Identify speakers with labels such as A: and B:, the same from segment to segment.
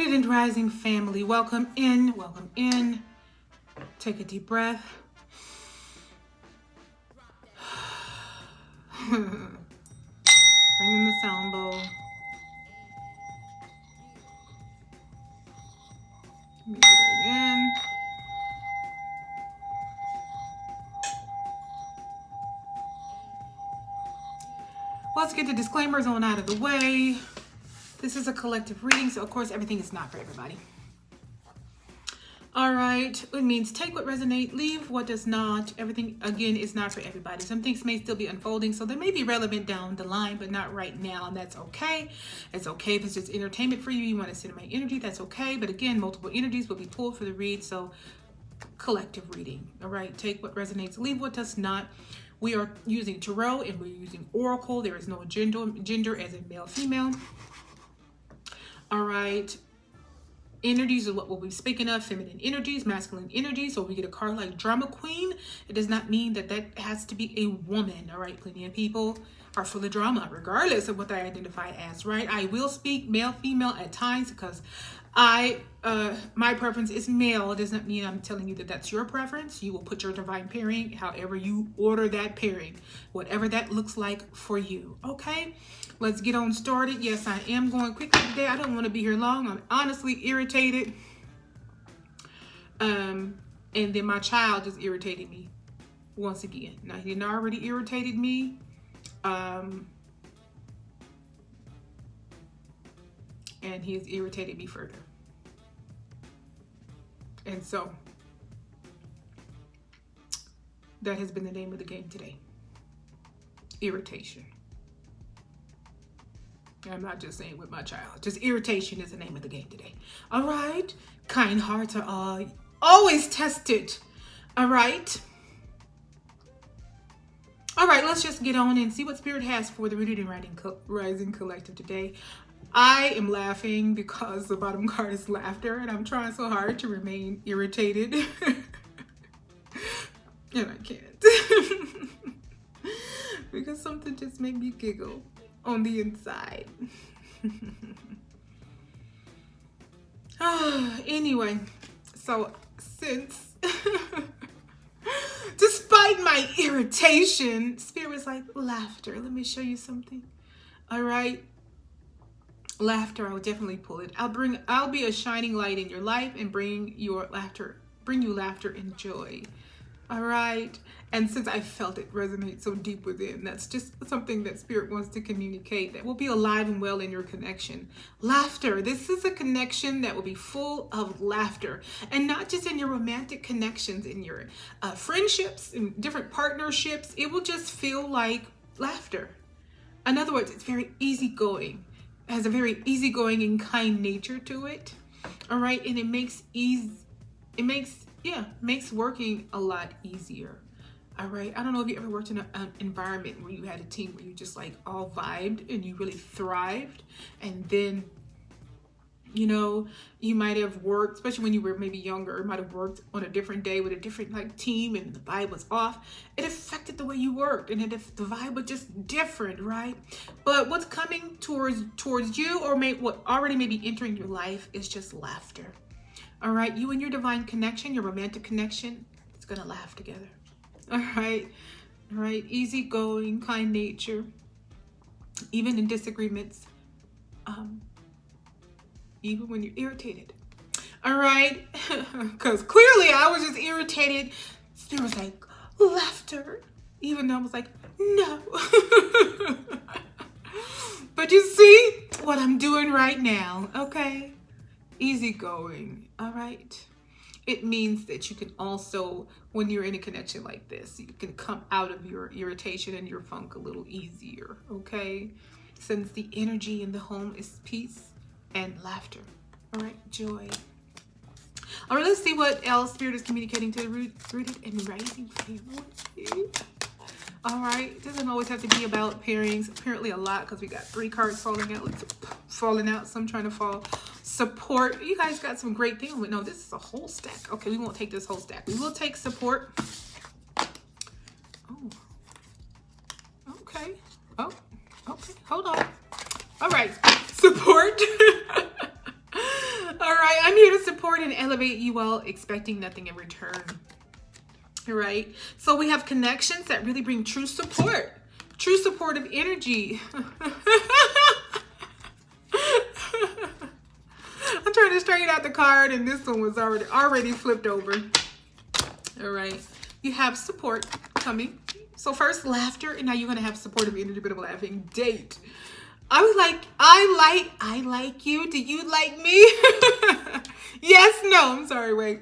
A: Rooted and Rising family, welcome in, welcome in. Take a deep breath. Bring in the sound bowl. Let me do that again. Let's get the disclaimers on out of the way. This is a collective reading, so of course everything is not for everybody. All right, it means take what resonates, leave what does not. Everything, again, is not for everybody. Some things may still be unfolding, so they may be relevant down the line, but not right now, and that's okay. It's okay if it's just entertainment for you. You want to sit in my energy, that's okay. But again, multiple energies will be pulled for the read, so collective reading. All right, take what resonates, leave what does not. We are using tarot and we're using oracle. There is no gender as in male, female. All right. Energies is what we'll be speaking of, feminine energies, masculine energies. So if we get a card like drama queen, it does not mean that that has to be a woman. All right, plenty of people are full of drama, regardless of what they identify as, right? I will speak male, female at times because my preference is male. It does not mean I'm telling you that that's your preference. You will put your divine pairing, however you order that pairing, whatever that looks like for you, okay? Let's get on started. Yes, I am going quickly today. I don't want to be here long. I'm honestly irritated. And then my child just irritated me once again. Now, he didn't already irritated me. And he has irritated me further. And so, that has been the name of the game today. Irritation. I'm not just saying with my child. Just irritation is the name of the game today. All right. Kind hearts are always tested. All right. All right. Let's just get on and see what Spirit has for the Rooted and Rising Collective today. I am laughing because the bottom card is laughter, and I'm trying so hard to remain irritated. And I can't. Because something just made me giggle on the inside. Anyway, so since despite my irritation, Spirit was like, laughter. Let me show you something. All right. Laughter, I will definitely pull it. I'll be a shining light in your life and bring you laughter and joy. All right. And since I felt it resonate so deep within, that's just something that Spirit wants to communicate that will be alive and well in your connection. Laughter. This is a connection that will be full of laughter, and not just in your romantic connections, in your friendships, in different partnerships. It will just feel like laughter. In other words, it's very easygoing. It has a very easygoing and kind nature to it. All right. And it makes working a lot easier. All right. I don't know if you ever worked in an environment where you had a team where you just like all vibed and you really thrived. And then, you know, you might have worked, especially when you were maybe younger, might have worked on a different day with a different like team and the vibe was off. It affected the way you worked, and the vibe was just different, right? But what's coming towards you, or what already may be entering your life, is just laughter. All right. You and your divine connection, your romantic connection, it's going to laugh together. All right. All right. Easygoing, kind nature, even in disagreements, even when you're irritated. All right. Because clearly I was just irritated. There was like laughter, even though I was like, no. But you see what I'm doing right now. Okay. Easygoing. All right. It means that you can also, when you're in a connection like this, you can come out of your irritation and your funk a little easier. Okay. Since the energy in the home is peace and laughter. All right. Joy. All right. Let's see what else Spirit is communicating to the Rooted and Rising family. All right. It doesn't always have to be about pairings. Apparently a lot, because we got 3 cards falling out. Some trying to fall. Support. You guys got some great things. No, this is a whole stack. Okay, we won't take this whole stack. We will take support. Oh. Okay. Oh. Okay. Hold on. All right. Support. All right, I'm here to support and elevate you while expecting nothing in return. All right, so we have connections that really bring true support, true supportive energy. I'm trying to straighten out the card, and this one was already flipped over. All right, you have support coming. So first laughter, and now you're gonna have supportive energy, bit of a laughing date. I like you. Do you like me? Yes, no, I'm sorry, wait.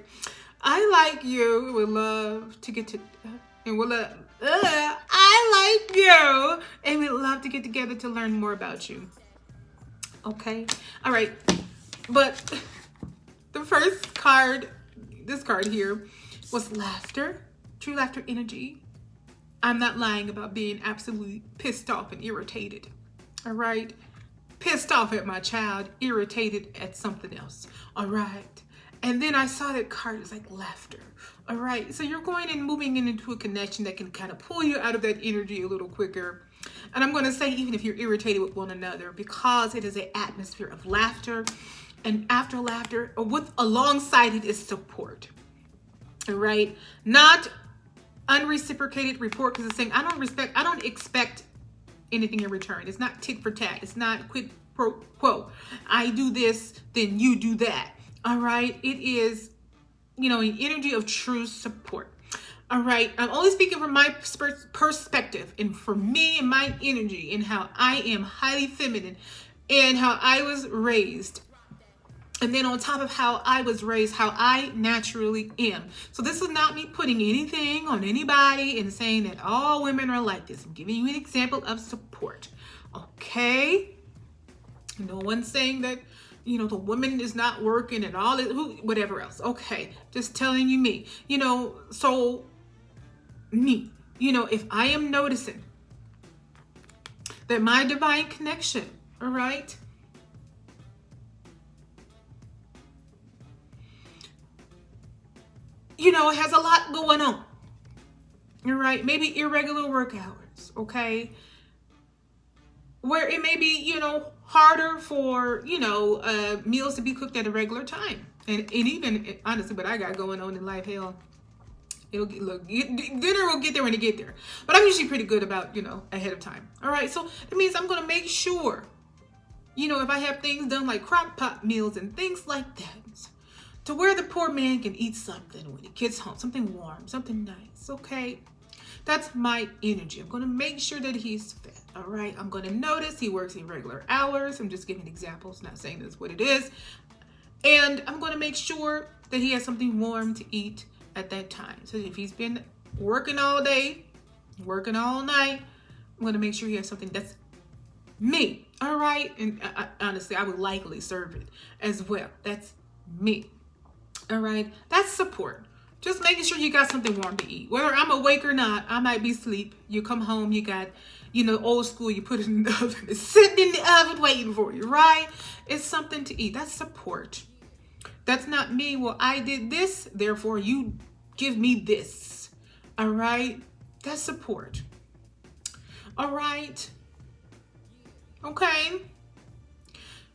A: I like you. Would love to get to, and would love, I like you. And we'd love to get together to learn more about you. Okay. All right. But the first card, this card here, was laughter, true laughter energy. I'm not lying about being absolutely pissed off and irritated. All right. Pissed off at my child, irritated at something else. All right. And then I saw that card, it's like laughter. All right. So you're going and moving into a connection that can kind of pull you out of that energy a little quicker. And I'm going to say, even if you're irritated with one another, because it is an atmosphere of laughter, and after laughter, or with alongside it is support. All right. Not unreciprocated report, because it's saying I don't expect anything in return. It's not tit for tat. It's not quid pro quo. I do this, then you do that. All right. It is, an energy of true support. All right. I'm only speaking from my perspective, and for me and my energy, and how I am highly feminine, and how I was raised. And then on top of how I was raised, how I naturally am. So this is not me putting anything on anybody and saying that all women are like this. I'm giving you an example of support. Okay? No one's saying that, the woman is not working and all that, whatever else. Okay. Just telling you me. So me, if I am noticing that my divine connection, all right, has a lot going on. All right. Maybe irregular work hours. Okay. Where it may be, harder for, meals to be cooked at a regular time. And even, honestly, what I got going on in life, hell, dinner will get there when it get there. But I'm usually pretty good about, ahead of time. All right. So that means I'm going to make sure, if I have things done like crock pot meals and things like that, to where the poor man can eat something when he gets home, something warm, something nice, okay? That's my energy. I'm going to make sure that he's fed, all right? I'm going to notice he works irregular hours. I'm just giving examples, not saying that's what it is. And I'm going to make sure that he has something warm to eat at that time. So if he's been working all day, working all night, I'm going to make sure he has something that's me, all right? And honestly, I would likely serve it as well. That's me. All right. That's support. Just making sure you got something warm to eat. Whether I'm awake or not, I might be asleep. You come home, you got, old school, you put it in the oven. It's sitting in the oven waiting for you, right? It's something to eat. That's support. That's not me. Well, I did this, therefore you give me this. All right. That's support. All right. Okay.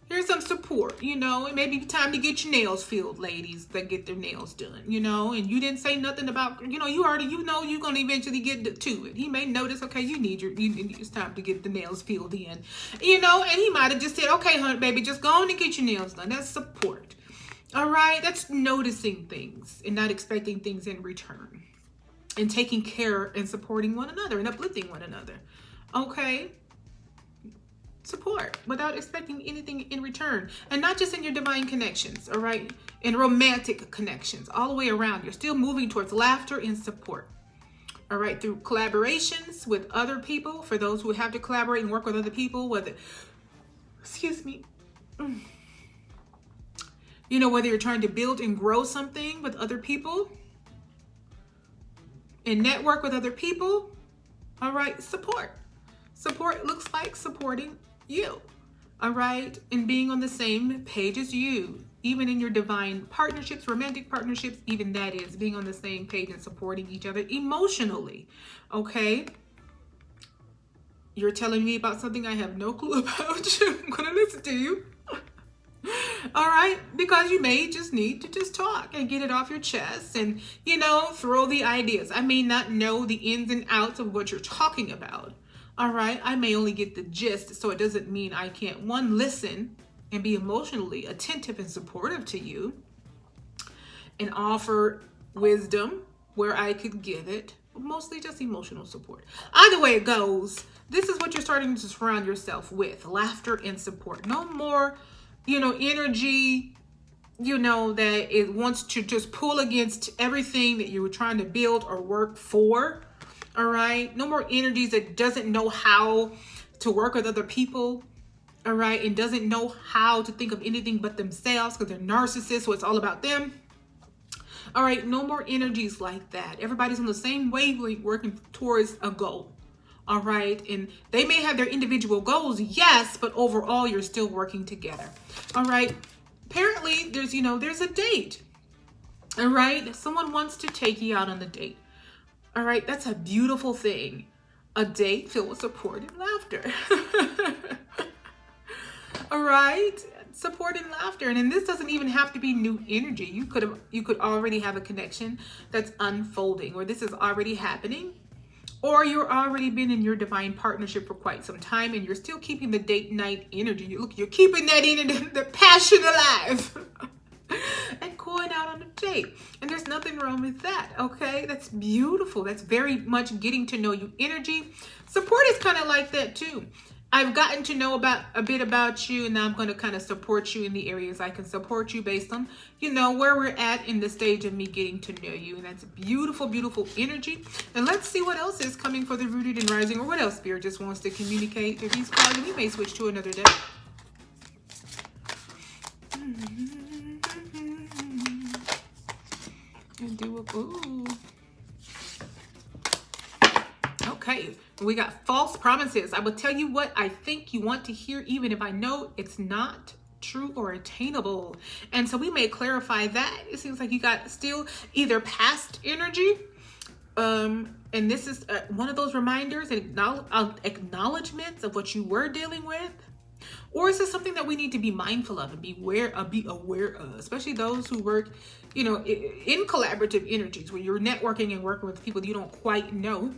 A: Here's some support, it may be time to get your nails filled, ladies that get their nails done, and you didn't say nothing about, you already, you're going to eventually get to it. He may notice, okay, it's time to get the nails filled in, and he might have just said, okay, honey, baby, just go on and get your nails done. That's support. All right. That's noticing things and not expecting things in return, and taking care and supporting one another and uplifting one another. Okay. Support without expecting anything in return, and not just in your divine connections, all right, in romantic connections, all the way around. You're still moving towards laughter and support, all right, through collaborations with other people. For those who have to collaborate and work with other people, whether you're trying to build and grow something with other people and network with other people, all right. Support looks like supporting you, all right, and being on the same page as you, even in your divine partnerships, romantic partnerships, even that is being on the same page and supporting each other emotionally. Okay, you're telling me about something I have no clue about. I'm gonna listen to you. All right, because you may just need to just talk and get it off your chest and, throw the ideas. I may not know the ins and outs of what you're talking about. All right, I may only get the gist, so it doesn't mean I can't, one, listen and be emotionally attentive and supportive to you and offer wisdom where I could give it, mostly just emotional support. Either way it goes, this is what you're starting to surround yourself with: laughter and support. No more, energy, that it wants to just pull against everything that you were trying to build or work for. All right. No more energies that doesn't know how to work with other people. All right. And doesn't know how to think of anything but themselves because they're narcissists. So it's all about them. All right. No more energies like that. Everybody's on the same wavelength working towards a goal. All right. And they may have their individual goals. Yes. But overall, you're still working together. All right. Apparently, there's a date. All right. Someone wants to take you out on the date. All right. That's a beautiful thing. A date filled with support and laughter. All right. Support and laughter. And then this doesn't even have to be new energy. You could already have a connection that's unfolding, or this is already happening, or you're already been in your divine partnership for quite some time and you're still keeping the date night energy. You're keeping that in the passion alive and going out on a date. And there's nothing wrong with that. Okay. That's beautiful. That's very much getting to know you energy. Support is kind of like that too. I've gotten to know a bit about you, and now I'm going to kind of support you in the areas I can support you based on, where we're at in the stage of me getting to know you. And that's beautiful, beautiful energy. And let's see what else is coming for the rooted and rising, or what else Spirit just wants to communicate through these cards. And we may switch to another deck. And do a, ooh. Okay, we got false promises. I will tell you what I think you want to hear, even if I know it's not true or attainable. And so we may clarify that. It seems like you got still either past energy, and this is one of those reminders and acknowledgments of what you were dealing with. Or is this something that we need to be mindful of and be aware of, especially those who work, in collaborative energies where you're networking and working with people you don't quite know.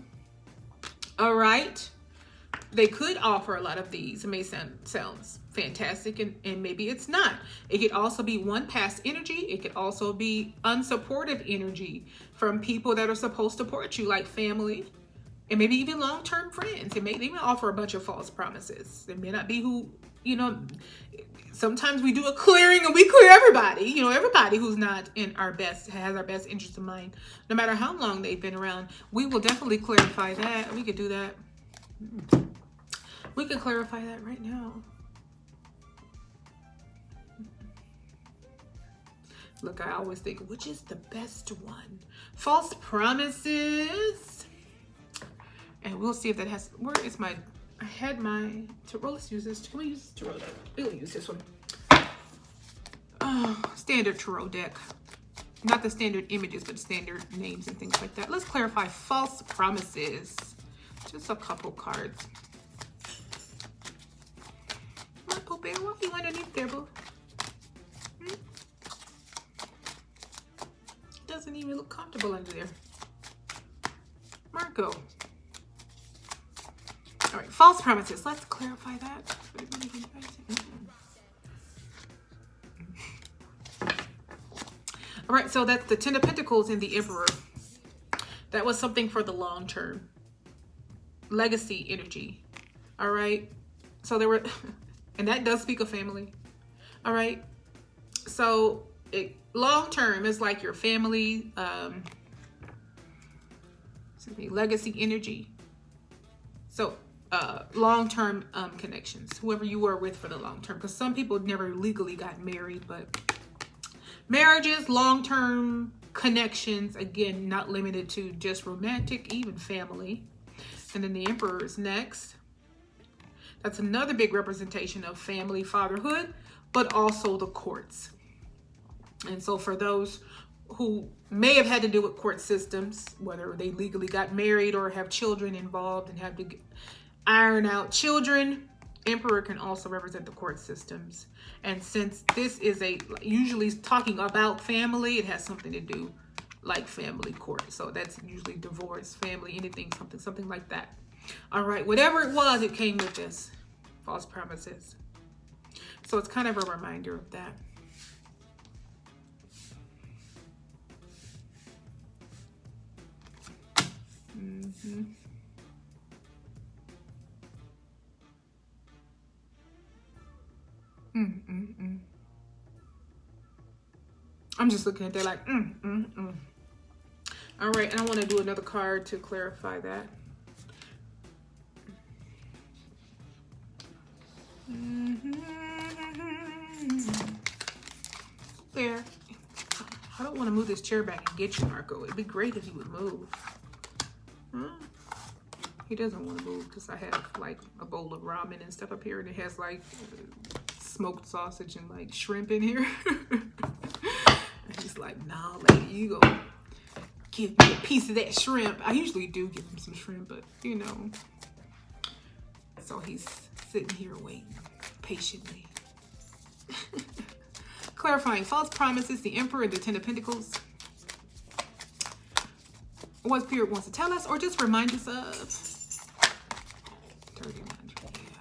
A: All right. They could offer a lot of these. It may sounds fantastic, and maybe it's not. It could also be one past energy. It could also be unsupportive energy from people that are supposed to support you, like family, and maybe even long-term friends. They may offer a bunch of false promises. It may not be who, sometimes we do a clearing and we clear everybody. Everybody who's not has our best interest in mind, no matter how long they've been around. We will definitely clarify that. We could do that. We can clarify that right now. Look, I always think, which is the best one? False promises. And we'll see if that has, where is my, I had my tarot. Let's use this. Can we use this tarot deck? We'll use this one. Oh, standard tarot deck. Not the standard images, but standard names and things like that. Let's clarify false promises. Just a couple cards. Come on, Pooh Bear. What are you underneath there, boo? Doesn't even look comfortable under there. Marco. All right, false promises. Let's clarify that. All right, so that's the Ten of Pentacles and the Emperor. That was something for the long term. Legacy energy. All right. So there were, and that does speak of family. All right. So long term is like your family, legacy energy. So long-term connections, whoever you were with for the long term, because some people never legally got married, but marriages, long-term connections, again, not limited to just romantic, even family. And then the Emperor is next. That's another big representation of family, fatherhood, but also the courts. And so for those who may have had to deal with court systems, whether they legally got married or have children involved and have to iron out children, Emperor can also represent the court systems. And since this is usually talking about family, it has something to do like family court. So that's usually divorce, family, anything, something like that. All right, whatever it was, it came with this. False promises. So it's kind of a reminder of that. I'm just looking at that like, All right, and I want to do another card to clarify that. There. I don't want to move this chair back and get you, Marco. It'd be great if you would move. Huh? He doesn't want to move because I have like a bowl of ramen and stuff up here, and it has like smoked sausage and like shrimp in here. And he's like, "Nah, lady, you go give me a piece of that shrimp." I usually do give him some shrimp, but you know. So he's sitting here waiting patiently. Clarifying false promises, the Emperor, the Ten of Pentacles. What Spirit wants to tell us or just remind us of. 39, yeah.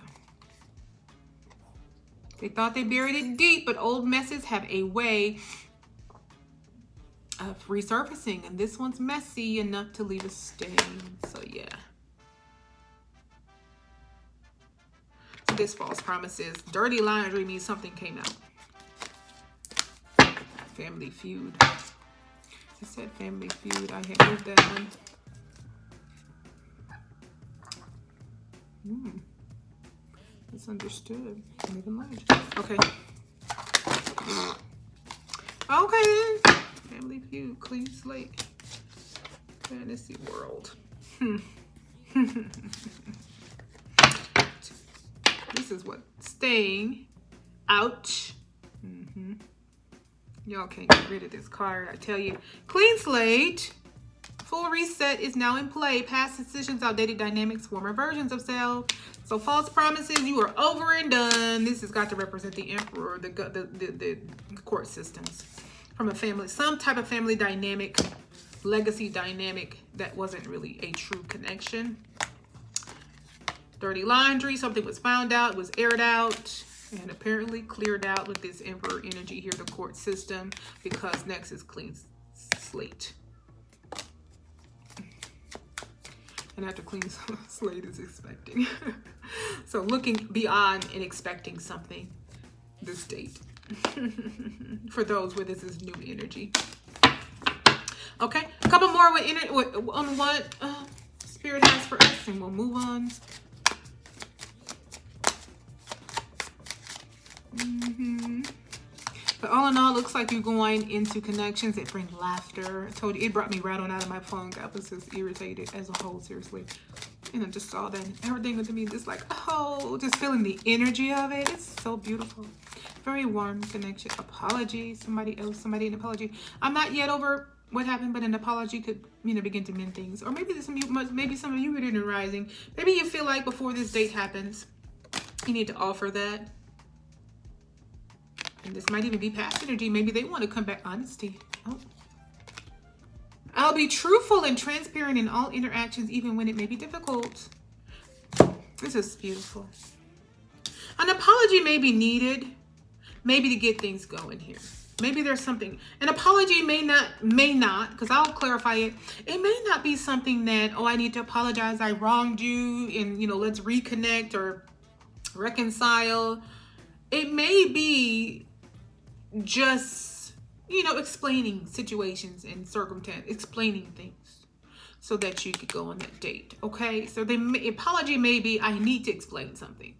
A: They thought they buried it deep, but old messes have a way of resurfacing. And this one's messy enough to leave a stain. So yeah. So this false promises. Dirty laundry means something came out. Family feud. I said family feud. I had moved that one. Misunderstood. Never mind. Okay. Okay. Family feud. Clean slate. Fantasy world. This is what? Staying. Ouch. Y'all can't get rid of this card, I tell you. Clean slate. Full reset is now in play. Past decisions, outdated dynamics, former versions of self. So false promises, you are over and done. This has got to represent the Emperor, the court systems. From a family, some type of family dynamic, legacy dynamic that wasn't really a true connection. Dirty laundry, something was found out, was aired out. And apparently cleared out with this Emperor energy here, the court system, because next is clean slate. And after clean slate is expecting. So looking beyond and expecting something this date. For those where this is new energy. Okay, a couple more on what Spirit has for us, and we'll move on. But all in all, looks like you're going into connections that bring laughter. I told you, it brought me right on out of my phone. I was just irritated as a whole, seriously. And I just saw that and everything with me, just like, oh, just feeling the energy of it. It's so beautiful. Very warm connection. Apology. Somebody an apology. I'm not yet over what happened, but an apology could, begin to mend things. Or maybe some of you are in the rising. Maybe you feel like before this date happens, you need to offer that. And this might even be past energy. Maybe they want to come back. Honesty. Oh. I'll be truthful and transparent in all interactions, even when it may be difficult. This is beautiful. An apology may be needed, maybe to get things going here. Maybe there's something. An apology may not, because I'll clarify it. It may not be something that, oh, I need to apologize. I wronged you and, let's reconnect or reconcile. It may be just, explaining situations and circumstances, explaining things so that you could go on that date. Okay. So the apology may be, I need to explain something.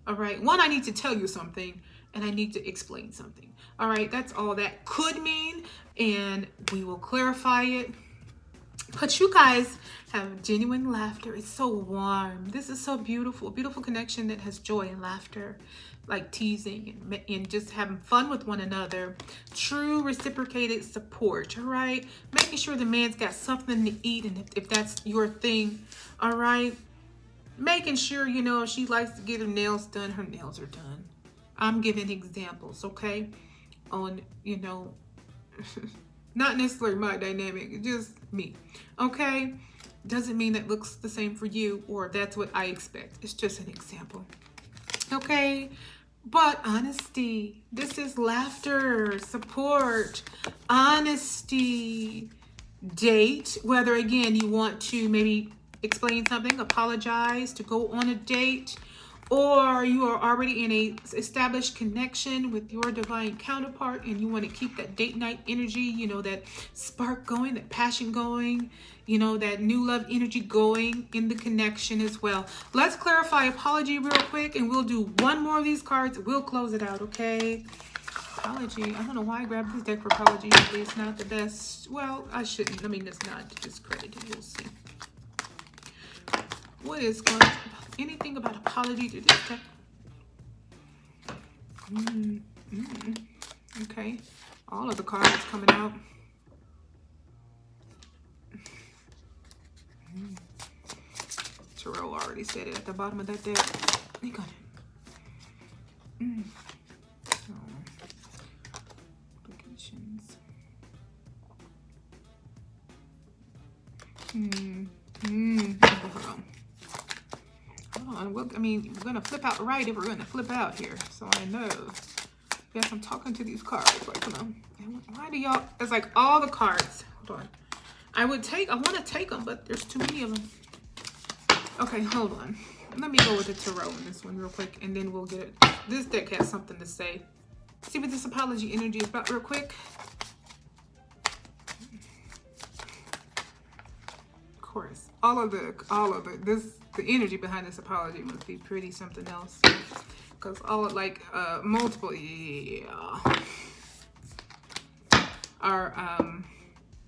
A: All right. One, I need to tell you something and I need to explain something. All right. That's all that could mean. And we will clarify it. But you guys have genuine laughter. It's so warm. This is so beautiful. Beautiful connection that has joy and laughter, like teasing and just having fun with one another. True reciprocated support. All right. Making sure the man's got something to eat. And if that's your thing, all right. making sure, you know, if she likes to get her nails done, her nails are done. I'm giving examples, okay? On, you know, not necessarily my dynamic, just me, okay? Doesn't mean that looks the same for you or that's what I expect. It's just an example, okay? But honesty, this is laughter, support, honesty, date, whether again you want to maybe explain something, apologize, to go on a date, or you are already in a established connection with your divine counterpart and you want to keep that date night energy, you know, that spark going, that passion going, you know, that new love energy going in the connection as well. Let's clarify apology real quick and we'll do one more of these cards. We'll close it out, okay? Apology. I don't know why I grabbed this deck for apology. It's not the best. Well, I shouldn't. I mean, it's not discredited. We'll see. What is going on? Anything about apology to this deck? Okay. All of the cards coming out. Tarot already said it at the bottom of that deck. They got it. Applications. Hold on. I mean, we're gonna flip out right if we're gonna flip out here. So I know. Yes, I'm talking to these cards. Like, come on. Why do y'all? It's like all the cards. Hold on. I want to take them, but there's too many of them. Okay, hold on. Let me go with the tarot in this one real quick, and then we'll get it. This deck has something to say. See what this apology energy is about real quick. Of course, the energy behind this apology must be pretty something else. Because all like multiple are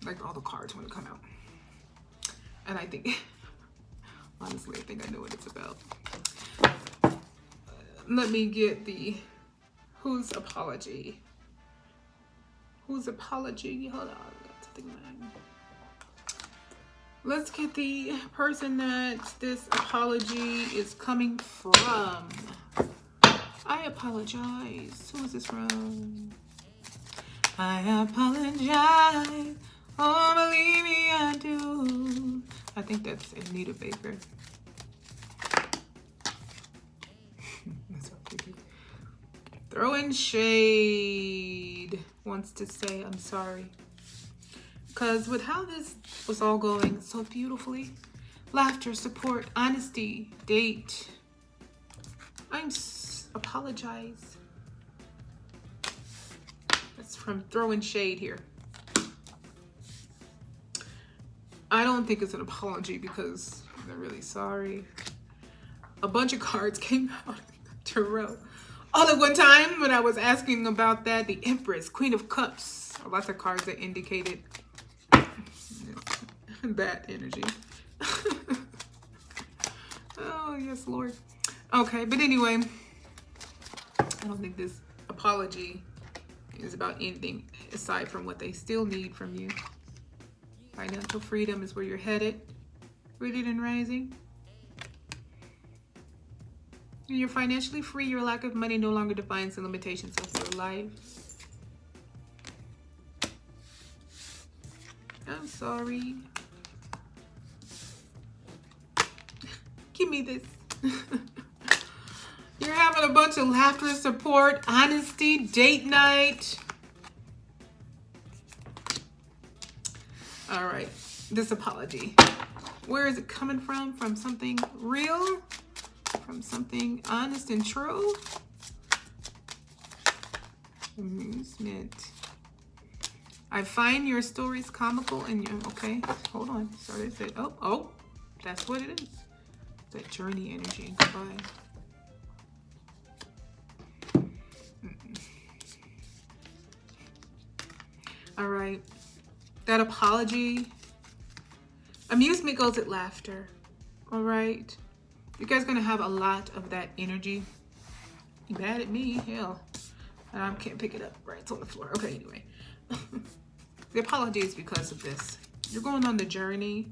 A: like all the cards want to come out. And I think honestly, I think I know what it's about. Let me get the whose apology. Whose apology? Hold on, I got something in mind. Let's get the person that this apology is coming from. I apologize. Who is this from? I apologize. Oh, believe me, I do. I think that's Anita Baker. That's so creepy. Throwing shade. Wants to say I'm sorry. Because with how this was all going so beautifully, laughter, support, honesty, date, apologize. That's from throwing shade here. I don't think it's an apology because they're really sorry. A bunch of cards came out in the tarot all at one time when I was asking about that. The Empress, Queen of Cups. Lots of cards that indicated that energy. Oh, yes, Lord. Okay, but anyway, I don't think this apology is about anything aside from what they still need from you. Financial freedom is where you're headed. Rooted and rising. When you're financially free, your lack of money no longer defines the limitations of your life. I'm sorry. Give me this. You're having a bunch of laughter, support, honesty, date night. All right, this apology. Where is it coming from? From something real? From something honest and true? Amusement. I find your stories comical and you're okay. Hold on. Sorry, I said, oh, that's what it is. That journey energy. Goodbye. All right. That apology. Amusement goes with laughter. All right. You guys are going to have a lot of that energy. You mad at me? Hell. I can't pick it up. Right. It's on the floor. Okay, anyway. The apology is because of this. You're going on the journey.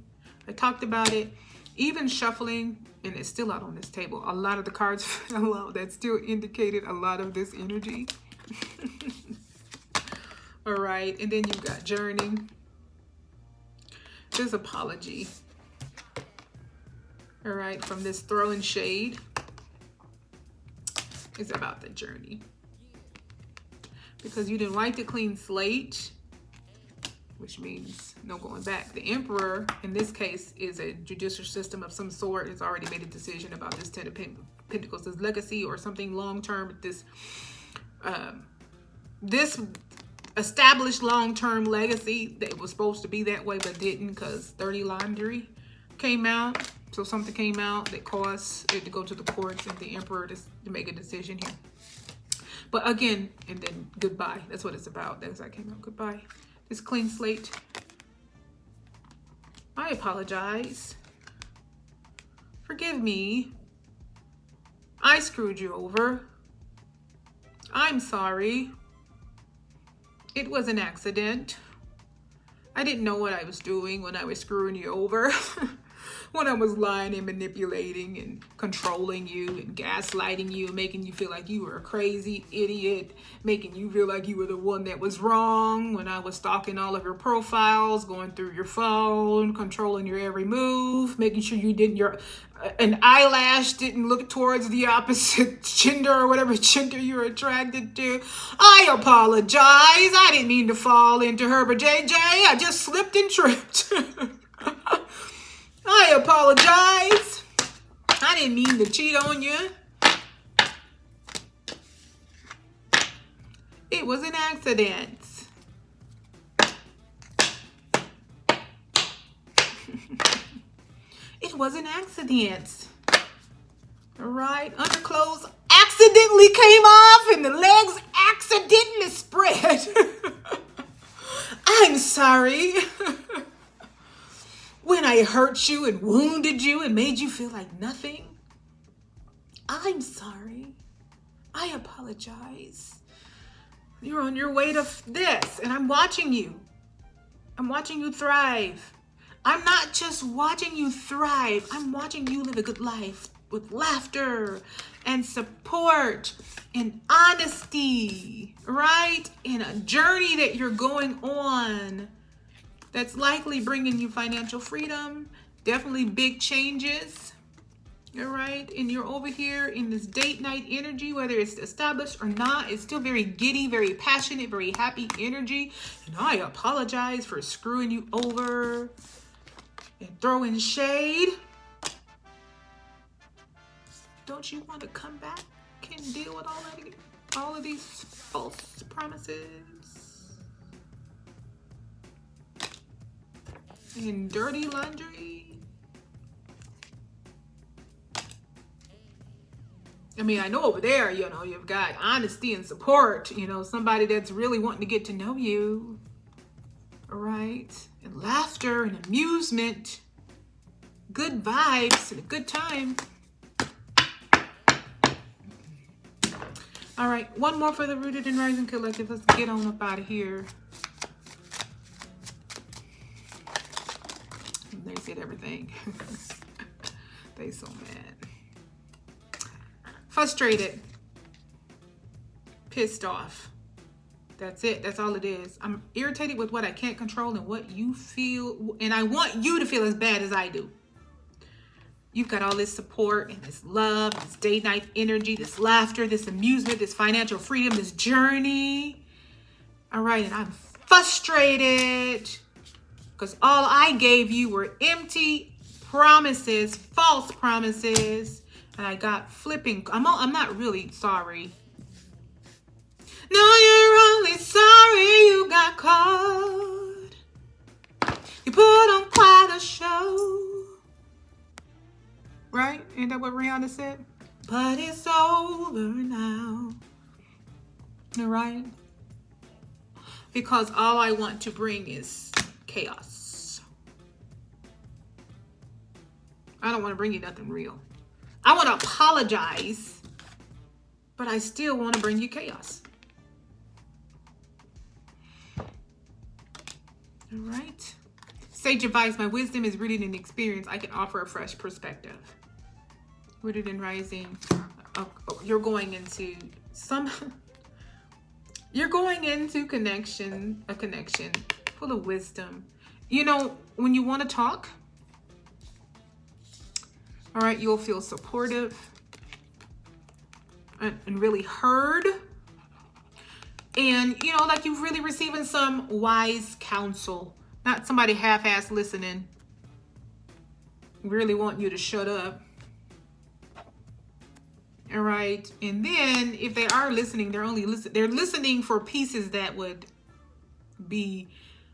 A: I talked about it. Even shuffling And it's still out on this table. A lot of the cards fell out. That still indicated a lot of this energy. All right. And then you've got journey. There's apology. All right. From this throwing shade. It's about the journey. Because you didn't wipe the clean slate, which means no going back. The Emperor, in this case, is a judicial system of some sort. It's already made a decision about this Ten of Pentacles, this legacy or something long-term. This established long-term legacy that was supposed to be that way but didn't, because 30 laundry came out. So something came out that caused it to go to the courts and the Emperor to make a decision here. But again, and then goodbye. That's what it's about. That's how it came out. Goodbye. This clean slate. I apologize. Forgive me. I screwed you over. I'm sorry. It was an accident. I didn't know what I was doing when I was screwing you over. When I was lying and manipulating and controlling you and gaslighting you, making you feel like you were a crazy idiot, making you feel like you were the one that was wrong, when I was stalking all of your profiles, going through your phone, controlling your every move, making sure you didn't, an eyelash didn't look towards the opposite gender or whatever gender you're attracted to. I apologize. I didn't mean to fall into her, but JJ, I just slipped and tripped. I apologize. I didn't mean to cheat on you. It was an accident. It was an accident. All right. Underclothes accidentally came off and the legs accidentally spread. I'm sorry. When I hurt you and wounded you and made you feel like nothing, I'm sorry. I apologize. You're on your way to this, and I'm watching you. I'm watching you thrive. I'm not just watching you thrive. I'm watching you live a good life with laughter and support and honesty, right? In a journey that you're going on. That's likely bringing you financial freedom, definitely big changes, all right? And you're over here in this date night energy, whether it's established or not, it's still very giddy, very passionate, very happy energy. And I apologize for screwing you over and throwing shade. Don't you want to come back and deal with all of these false promises? And dirty laundry. I mean, I know over there, you've got honesty and support, somebody that's really wanting to get to know you. All right. And laughter and amusement. Good vibes and a good time. All right. One more for the Rooted and Rising Collective. Let's get on up out of here. They said everything. They so mad. Frustrated. Pissed off. That's it. That's all it is. I'm irritated with what I can't control and what you feel. And I want you to feel as bad as I do. You've got all this support and this love, this date night energy, this laughter, this amusement, this financial freedom, this journey. All right. And I'm frustrated. Because all I gave you were empty promises, false promises, and I got flipping. I'm not really sorry. No, you're only sorry you got caught. You put on quite a show. Right? Ain't that what Rihanna said? But it's over now. All right? Because all I want to bring is chaos. I don't want to bring you nothing real. I want to apologize, but I still want to bring you chaos. All right. Sage advice. My wisdom is rooted in experience. I can offer a fresh perspective. Rooted and rising. You're going into you're going into a connection full of wisdom. You know, when you want to talk, all right, you'll feel supportive and really heard. And, you know, like you've really receiving some wise counsel, not somebody half-ass listening, really want you to shut up. All right. And then if they are listening, they're listening for pieces that would be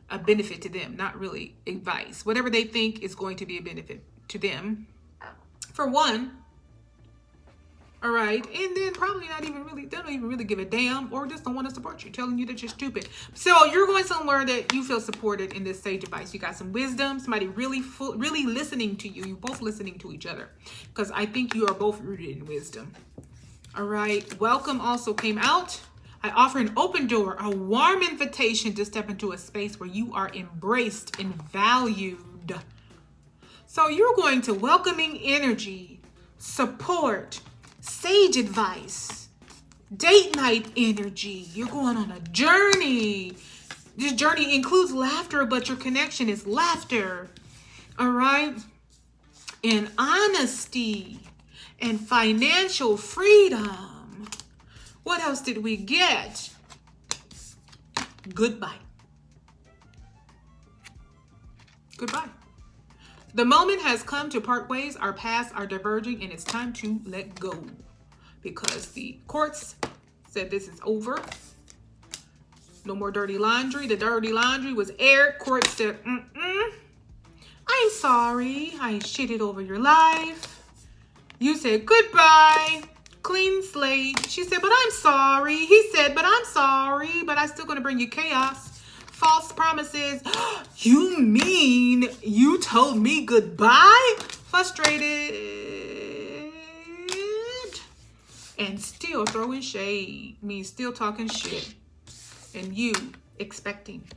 A: a benefit to them, not really advice. Whatever they think is going to be a benefit to them, for one. All right. And then probably they don't even really give a damn, or just don't want to support you, telling you that you're stupid. So you're going somewhere that you feel supported in this sage advice. You got some wisdom, somebody really listening to you. You're both listening to each other, because I think you are both rooted in wisdom. All right. Welcome also came out. I offer an open door, a warm invitation to step into a space where you are embraced and valued. So you're going to welcoming energy, support, sage advice, date night energy. You're going on a journey. This journey includes laughter, but your connection is laughter. All right. And honesty and financial freedom. What else did we get? Goodbye. Goodbye. The moment has come to part ways. Our paths are diverging, and it's time to let go, because the courts said this is over. No more dirty laundry. The dirty laundry was aired. Court said, I'm sorry. I shitted over your life. You said goodbye. Clean slate. She said, but I'm sorry. He said, but I'm sorry. But I'm still going to bring you chaos. False promises. You mean you told me goodbye? Frustrated. And still throwing shade means still talking shit. And you expecting.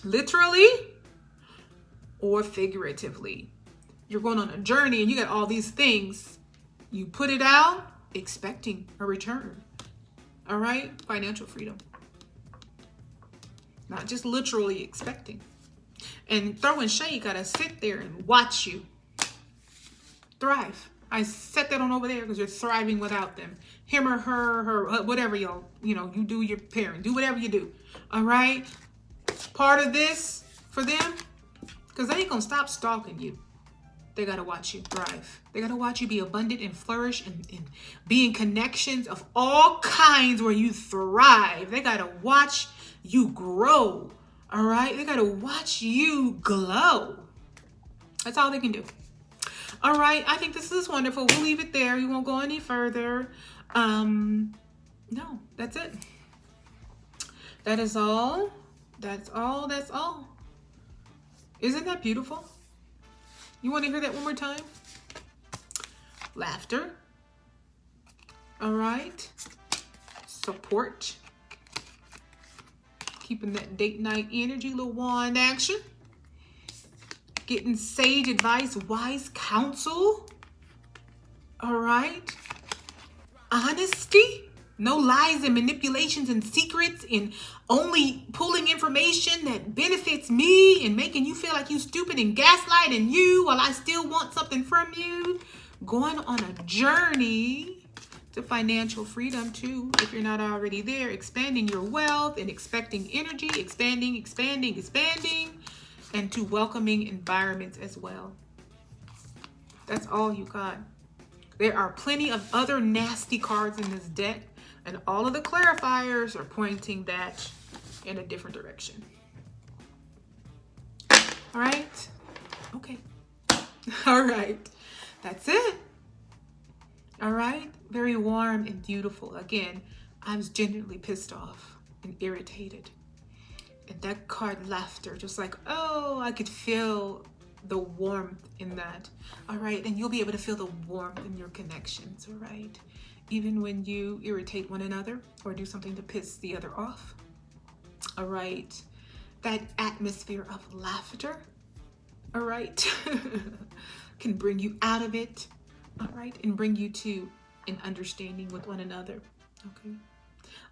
A: Literally or figuratively. You're going on a journey and you got all these things. You put it out, expecting a return. All right? Financial freedom. Not just literally expecting. And throwing shade, you got to sit there and watch you thrive. I set that on over there because you're thriving without them. Him or her, whatever you do your parent. Do whatever you do. All right? Part of this for them, because they ain't going to stop stalking you. They got to watch you thrive. They got to watch you be abundant and flourish and be in connections of all kinds where you thrive. They got to watch you grow. All right? They got to watch you glow. That's all they can do. All right. I think this is wonderful. We'll leave it there. We won't go any further. No, that's it. That is all. That's all. That's all. Isn't that beautiful? You want to hear that one more time? Laughter. All right. Support. Keeping that date night energy, little wand action. Getting sage advice, wise counsel. All right. Honesty. No lies and manipulations and secrets and only pulling information that benefits me and making you feel like you stupid and gaslighting you while I still want something from you. Going on a journey to financial freedom too, if you're not already there. Expanding your wealth and expecting energy, expanding, and to welcoming environments as well. That's all you got. There are plenty of other nasty cards in this deck, and all of the clarifiers are pointing that in a different direction. All right? Okay. All right. That's it. All right? Very warm and beautiful. Again, I was genuinely pissed off and irritated. And that card, laughter, just like, oh, I could feel the warmth in that. All right? And you'll be able to feel the warmth in your connections, all right? Even when you irritate one another or do something to piss the other off. All right? That atmosphere of laughter, all right, can bring you out of it All right, and bring you to an understanding with one another. Okay.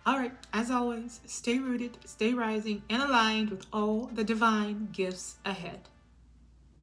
A: All right, as always, stay rooted, stay rising, and aligned with all the divine gifts ahead.